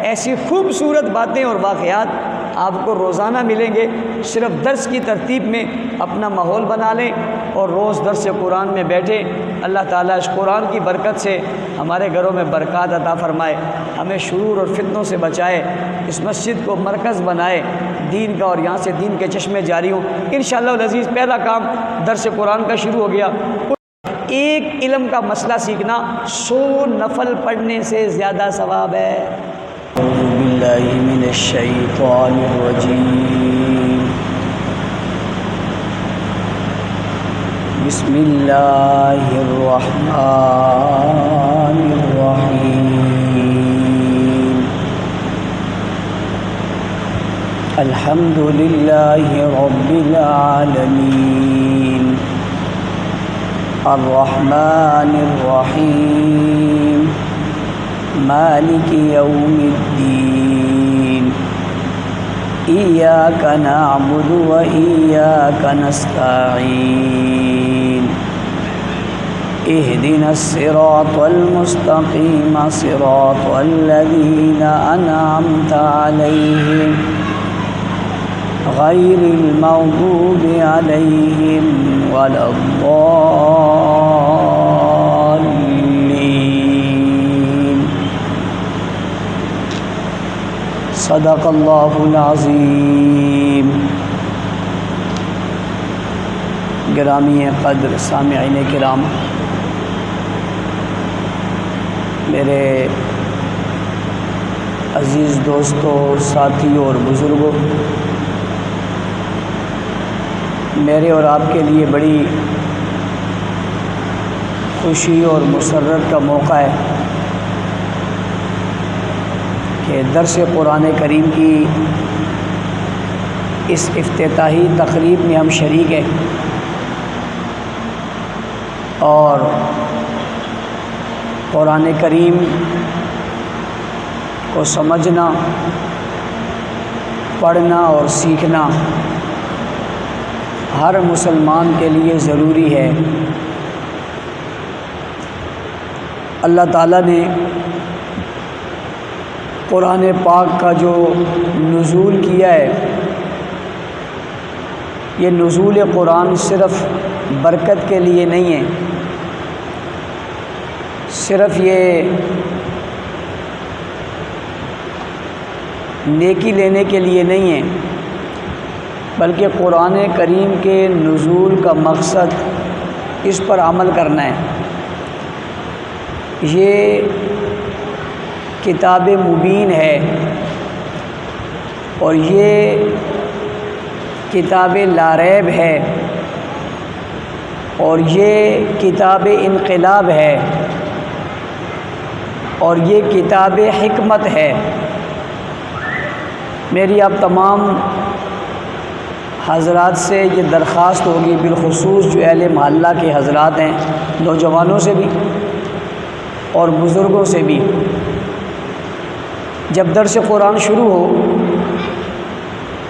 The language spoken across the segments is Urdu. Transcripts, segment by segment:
ایسی خوبصورت باتیں اور واقعات آپ کو روزانہ ملیں گے۔ صرف درس کی ترتیب میں اپنا ماحول بنا لیں اور روز درس قرآن میں بیٹھیں۔ اللہ تعالیٰ اس قرآن کی برکت سے ہمارے گھروں میں برکات عطا فرمائے، ہمیں شرور اور فتنوں سے بچائے، اس مسجد کو مرکز بنائے دین کا، اور یہاں سے دین کے چشمے جاری ہوں انشاءاللہ العزیز۔ پہلا کام درس قرآن کا شروع ہو گیا۔ ایک علم کا مسئلہ سیکھنا 100 نفل پڑھنے سے زیادہ ثواب ہے۔ اعوذ باللہ من الشیطان الرجیم، بسم اللہ الرحمن الرحیم، الحمد للہ رب العالمین، الرحمن الرحیم، مالک یوم الدین، ایاک نعبد و ایاک نستعین، اہدنا الصراط المستقیم، صراط الذین انعمت علیہم غیر المغضوب علیہم ولا الضالین۔ صدق اللہ العظیم۔ گرامی قدر سامعین کرام، میرے عزیز دوستوں، ساتھیوں اور بزرگوں، میرے اور آپ کے لیے بڑی خوشی اور مسرت کا موقع ہے کہ درس قرآن کریم کی اس افتتاحی تقریب میں ہم شریک ہیں، اور قرآن کریم کو سمجھنا، پڑھنا اور سیکھنا ہر مسلمان کے لیے ضروری ہے۔ اللہ تعالیٰ نے قرآن پاک کا جو نزول کیا ہے، یہ نزول قرآن صرف برکت کے لیے نہیں ہے، صرف یہ نیکی لینے کے لیے نہیں ہے، بلکہ قرآن کریم کے نزول کا مقصد اس پر عمل کرنا ہے۔ یہ کتاب مبین ہے، اور یہ کتاب لا ریب ہے، اور یہ کتاب انقلاب ہے، اور یہ کتاب حکمت ہے۔ میری آپ تمام حضرات سے یہ درخواست ہوگی، بالخصوص جو اہل محلہ کے حضرات ہیں، نوجوانوں سے بھی اور بزرگوں سے بھی، جب درس قرآن شروع ہو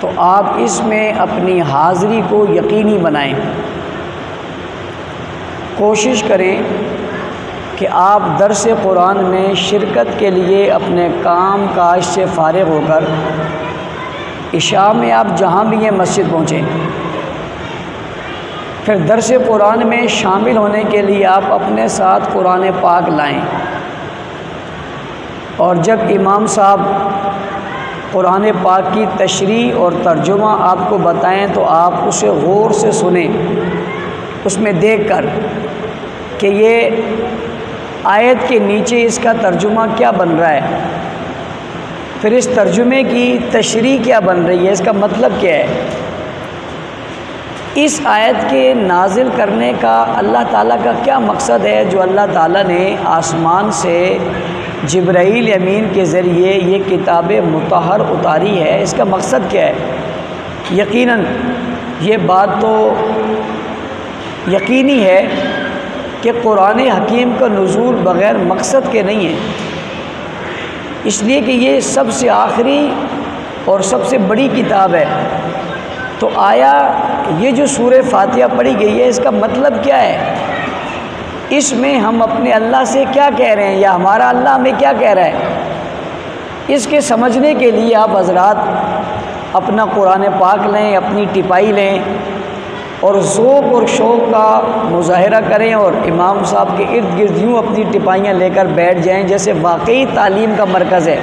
تو آپ اس میں اپنی حاضری کو یقینی بنائیں۔ کوشش کریں کہ آپ درس قرآن میں شرکت کے لیے اپنے کام کاج سے فارغ ہو کر عشاء میں آپ جہاں بھی ہیں مسجد پہنچیں، پھر درس قرآن میں شامل ہونے کے لیے آپ اپنے ساتھ قرآن پاک لائیں، اور جب امام صاحب قرآن پاک کی تشریح اور ترجمہ آپ کو بتائیں تو آپ اسے غور سے سنیں، اس میں دیکھ کر کہ یہ آیت کے نیچے اس کا ترجمہ کیا بن رہا ہے، پھر اس ترجمے کی تشریح کیا بن رہی ہے، اس کا مطلب کیا ہے۔ اس آیت کے نازل کرنے کا اللہ تعالیٰ کا کیا مقصد ہے، جو اللہ تعالیٰ نے آسمان سے جبرائیل امین کے ذریعے یہ کتاب مطہر اتاری ہے، اس کا مقصد کیا ہے۔ یقیناً یہ بات تو یقینی ہے کہ قرآن حکیم کا نزول بغیر مقصد کے نہیں ہے، اس لیے کہ یہ سب سے آخری اور سب سے بڑی کتاب ہے۔ تو آیا یہ جو سورہ فاتحہ پڑھی گئی ہے، اس کا مطلب کیا ہے؟ اس میں ہم اپنے اللہ سے کیا کہہ رہے ہیں، یا ہمارا اللہ ہمیں کیا کہہ رہا ہے؟ اس کے سمجھنے کے لیے آپ حضرات اپنا قرآن پاک لیں، اپنی ٹپائی لیں اور ذوق اور شوق کا مظاہرہ کریں اور امام صاحب کے ارد گرد یوں اپنی ٹپائیاں لے کر بیٹھ جائیں جیسے واقعی تعلیم کا مرکز ہے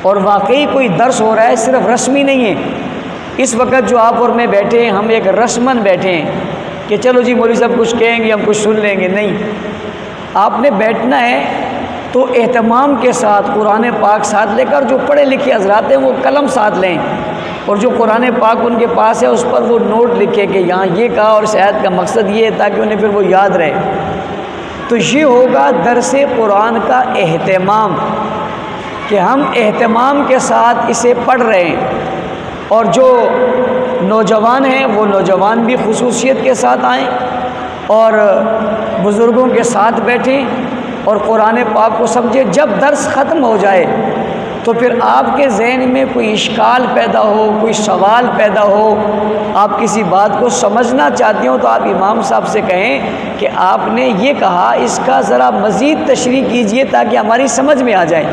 اور واقعی کوئی درس ہو رہا ہے، صرف رسمی نہیں ہے۔ اس وقت جو آپ اور میں بیٹھے ہیں ہم ایک رسماً بیٹھے ہیں کہ چلو جی مولوی صاحب کچھ کہیں گے ہم کچھ سن لیں گے، نہیں، آپ نے بیٹھنا ہے تو اہتمام کے ساتھ قرآن پاک ساتھ لے کر، جو پڑھے لکھے حضرات ہیں وہ قلم ساتھ لیں اور جو قرآن پاک ان کے پاس ہے اس پر وہ نوٹ لکھے کہ یہاں یہ کہا اور اس آیت کا مقصد یہ ہے تاکہ انہیں پھر وہ یاد رہے۔ تو یہ ہوگا درس قرآن کا اہتمام کہ ہم اہتمام کے ساتھ اسے پڑھ رہے ہیں، اور جو نوجوان ہیں وہ نوجوان بھی خصوصیت کے ساتھ آئیں اور بزرگوں کے ساتھ بیٹھیں اور قرآن پاک کو سمجھیں۔ جب درس ختم ہو جائے تو پھر آپ کے ذہن میں کوئی اشکال پیدا ہو، کوئی سوال پیدا ہو، آپ کسی بات کو سمجھنا چاہتے ہوں تو آپ امام صاحب سے کہیں کہ آپ نے یہ کہا، اس کا ذرا مزید تشریح کیجئے تاکہ ہماری سمجھ میں آ جائے۔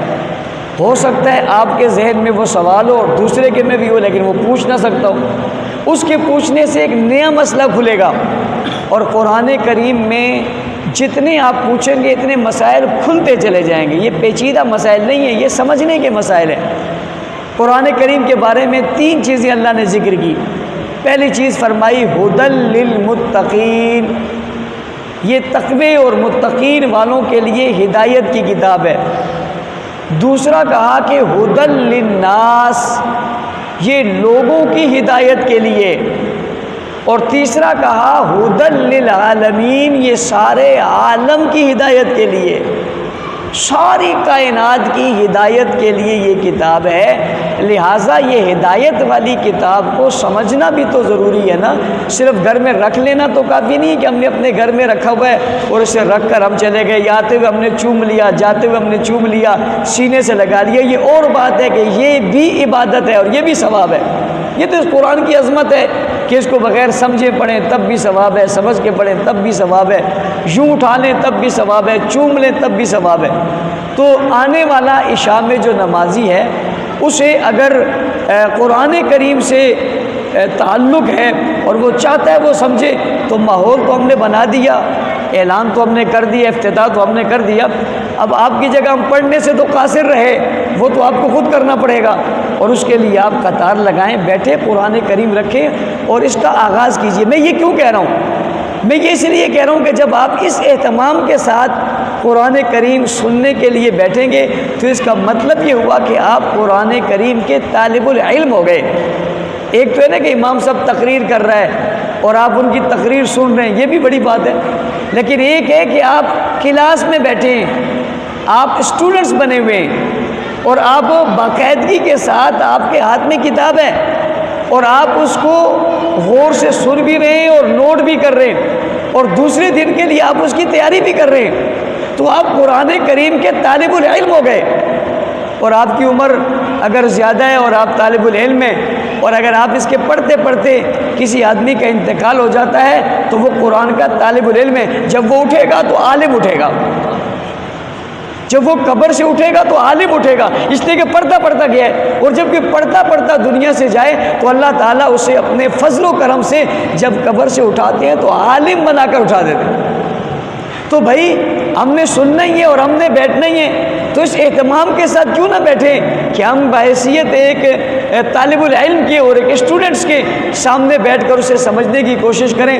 ہو سکتا ہے آپ کے ذہن میں وہ سوال ہو اور دوسرے کے میں بھی ہو لیکن وہ پوچھ نہ سکتا ہو، اس کے پوچھنے سے ایک نیا مسئلہ کھلے گا۔ اور قرآن کریم میں جتنے آپ پوچھیں گے اتنے مسائل کھلتے چلے جائیں گے۔ یہ پیچیدہ مسائل نہیں ہیں، یہ سمجھنے کے مسائل ہیں۔ قرآن کریم کے بارے میں 3 چیزیں اللہ نے ذکر کی۔ پہلی چیز فرمائی ھدی للمتقین، یہ تقوی اور متقین والوں کے لیے ہدایت کی کتاب ہے۔ دوسرا کہا کہ ھدی للناس، یہ لوگوں کی ہدایت کے لیے، اور تیسرا کہا ھدی للعالمین، یہ سارے عالم کی ہدایت کے لیے، ساری کائنات کی ہدایت کے لیے یہ کتاب ہے۔ لہٰذا یہ ہدایت والی کتاب کو سمجھنا بھی تو ضروری ہے نا، صرف گھر میں رکھ لینا تو کافی نہیں کہ ہم نے اپنے گھر میں رکھا ہوا ہے اور اسے رکھ کر ہم چلے گئے، آتے ہوئے ہم نے چوم لیا، جاتے ہوئے ہم نے چوم لیا، سینے سے لگا لیا۔ یہ اور بات ہے کہ یہ بھی عبادت ہے اور یہ بھی ثواب ہے۔ یہ تو اس قرآن کی عظمت ہے کہ اس کو بغیر سمجھے پڑھیں تب بھی ثواب ہے، سمجھ کے پڑھیں تب بھی ثواب ہے، یوں اٹھا لیں تب بھی ثواب ہے، چوم لیں تب بھی ثواب ہے۔ تو آنے والا عشاء میں جو نمازی ہے اسے اگر قرآن کریم سے تعلق ہے اور وہ چاہتا ہے وہ سمجھے تو ماحول تو ہم نے بنا دیا، اعلان تو ہم نے کر دیا، افتتاح تو ہم نے کر دیا۔ اب آپ کی جگہ ہم پڑھنے سے تو قاصر رہے، وہ تو آپ کو خود کرنا پڑے گا، اور اس کے لیے آپ قطار لگائیں، بیٹھے قرآن کریم رکھیں اور اس کا آغاز کیجئے۔ میں یہ کیوں کہہ رہا ہوں؟ میں یہ اس لیے کہہ رہا ہوں کہ جب آپ اس اہتمام کے ساتھ قرآن کریم سننے کے لیے بیٹھیں گے تو اس کا مطلب یہ ہوا کہ آپ قرآن کریم کے طالب العلم ہو گئے۔ ایک تو ہے نا کہ امام صاحب تقریر کر رہا ہے اور آپ ان کی تقریر سن رہے ہیں، یہ بھی بڑی بات ہے، لیکن ایک ہے کہ آپ کلاس میں بیٹھے ہیں، آپ اسٹوڈنٹس بنے ہوئے ہیں اور آپ باقاعدگی کے ساتھ آپ کے ہاتھ میں کتاب ہے اور آپ اس کو غور سے سن بھی رہے ہیں اور نوٹ بھی کر رہے ہیں اور دوسرے دن کے لیے آپ اس کی تیاری بھی کر رہے ہیں، تو آپ قرآن کریم کے طالب العلم ہو گئے۔ اور آپ کی عمر اگر زیادہ ہے اور آپ طالب العلم ہیں اور اگر آپ اس کے پڑھتے پڑھتے کسی آدمی کا انتقال ہو جاتا ہے تو وہ قرآن کا طالب العلم ہے، جب وہ اٹھے گا تو عالم اٹھے گا، جب وہ قبر سے اٹھے گا تو عالم اٹھے گا، اس لیے کہ پڑھتا پڑھتا گیا ہے، اور جب کہ پڑھتا پڑھتا دنیا سے جائے تو اللہ تعالیٰ اسے اپنے فضل و کرم سے جب قبر سے اٹھاتے ہیں تو عالم بنا کر اٹھا دیتے ہیں۔ تو بھائی ہم نے سننا ہی ہے اور ہم نے بیٹھنا ہی ہے، تو اس اہتمام کے ساتھ کیوں نہ بیٹھیں کہ ہم بحیثیت ایک طالب العلم کے اور ایک اسٹوڈنٹس کے سامنے بیٹھ کر اسے سمجھنے کی کوشش کریں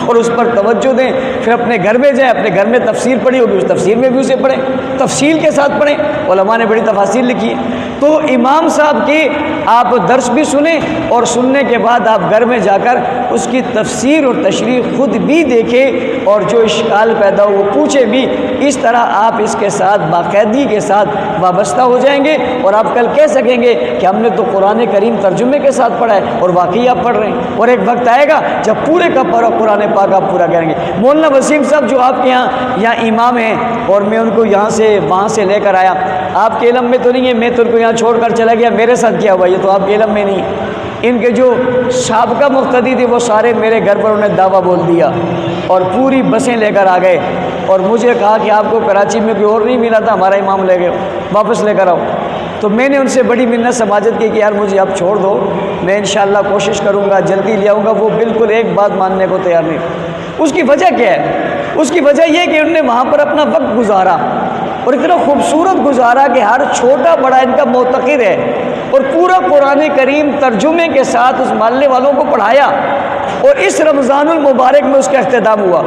اور اس پر توجہ دیں، پھر اپنے گھر میں جائیں، اپنے گھر میں تفسیر پڑھی ہوگی اس تفسیر میں بھی اسے پڑھیں، تفصیل کے ساتھ پڑھیں، علماء نے بڑی تفاصیل لکھی ہے۔ تو امام صاحب کی آپ درس بھی سنیں اور سننے کے بعد آپ گھر میں جا کر اس کی تفسیر اور تشریح خود بھی دیکھیں اور جو اشکال پیدا ہو وہ پوچھیں بھی۔ اس طرح آپ اس کے ساتھ باقاعدگی کے ساتھ وابستہ ہو جائیں گے اور آپ کل کہہ سکیں گے کہ ہم نے تو قرآن کریم ترجمے کے ساتھ پڑھا ہے اور واقعی آپ پڑھ رہے ہیں، اور ایک وقت آئے گا جب پورے کا پورا قرآن پاک آپ پورا کریں گے۔ مولانا وسیم صاحب جو آپ کے یہاں امام ہیں اور میں ان کو یہاں سے وہاں سے لے کر آیا، آپ کے علم میں تو نہیں ہے، میں تو ان کو یہاں چھوڑ کر چلا گیا، میرے ساتھ کیا ہوا یہ تو آپ کے علم میں نہیں۔ ان کے جو سابقہ مقتدی تھے وہ سارے میرے گھر پر انہیں دعویٰ بول دیا اور پوری بسیں لے کر آ گئے اور مجھے کہا کہ آپ کو کراچی میں کوئی اور نہیں ملا تھا، ہمارا امام لے گئے، واپس لے کر آؤ۔ تو میں نے ان سے بڑی منت سماجت کی کہ یار مجھے اب چھوڑ دو، میں انشاءاللہ کوشش کروں گا، جلدی لے آؤں گا۔ وہ بالکل ایک بات ماننے کو تیار نہیں۔ اس کی وجہ کیا ہے؟ اس کی وجہ یہ کہ انہوں نے وہاں پر اپنا وقت گزارا اور اتنا خوبصورت گزارا کہ ہر چھوٹا بڑا ان کا معتقد ہے، اور پورا قرآن کریم ترجمے کے ساتھ اس محلے والوں کو پڑھایا، اور اس رمضان المبارک میں اس کا اختتام ہوا۔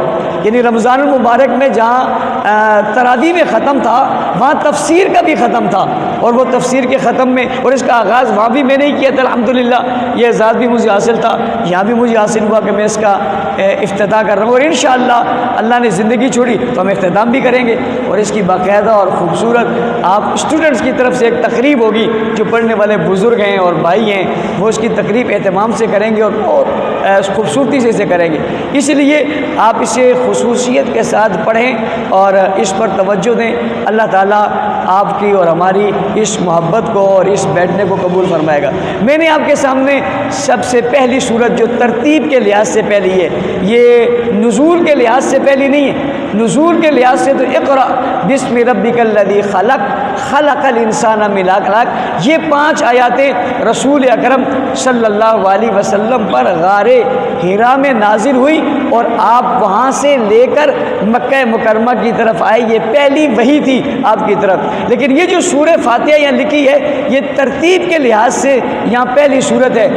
یعنی رمضان المبارک میں جہاں تراویح میں ختم تھا، وہاں تفسیر کا بھی ختم تھا، اور وہ تفسیر کے ختم میں، اور اس کا آغاز وہاں بھی میں نے ہی کیا تھا الحمدللہ، یہ اعزاز بھی مجھے حاصل تھا، یہاں بھی مجھے حاصل ہوا کہ میں اس کا افتتاح کر رہا ہوں، اور انشاءاللہ اللہ نے زندگی چھوڑی تو ہم اختتام بھی کریں گے، اور اس کی باقاعدہ اور خوبصورت آپ اسٹوڈنٹس کی طرف سے ایک تقریب ہوگی، جو پڑھنے والے بزرگ ہیں اور بھائی ہیں وہ اس کی تقریب اہتمام سے کریں گے اور بہت خوبصورتی سے اسے کریں گے۔ اس لیے آپ اسے خصوصیت کے ساتھ پڑھیں اور اس پر توجہ دیں۔ اللہ تعالیٰ آپ کی اور ہماری اس محبت کو اور اس بیٹھنے کو قبول فرمائے گا۔ میں نے آپ کے سامنے سب سے پہلی صورت جو ترتیب کے لحاظ سے پہلی ہے، یہ نزول کے لحاظ سے پہلی نہیں ہے، نزول کے لحاظ سے تو اقرأ بسم ربک الذی خلق خلق الانسان من علق، یہ 5 آیاتیں رسول اکرم صلی اللہ علیہ وسلم پر غار حرا میں نازل ہوئی، اور آپ وہاں سے لے کر مکہ مکرمہ کی طرف آئے، یہ پہلی وحی تھی آپ کی طرف۔ لیکن یہ جو سورہ فاتحہ یہاں لکھی ہے، یہ ترتیب کے لحاظ سے یہاں پہلی صورت ہے۔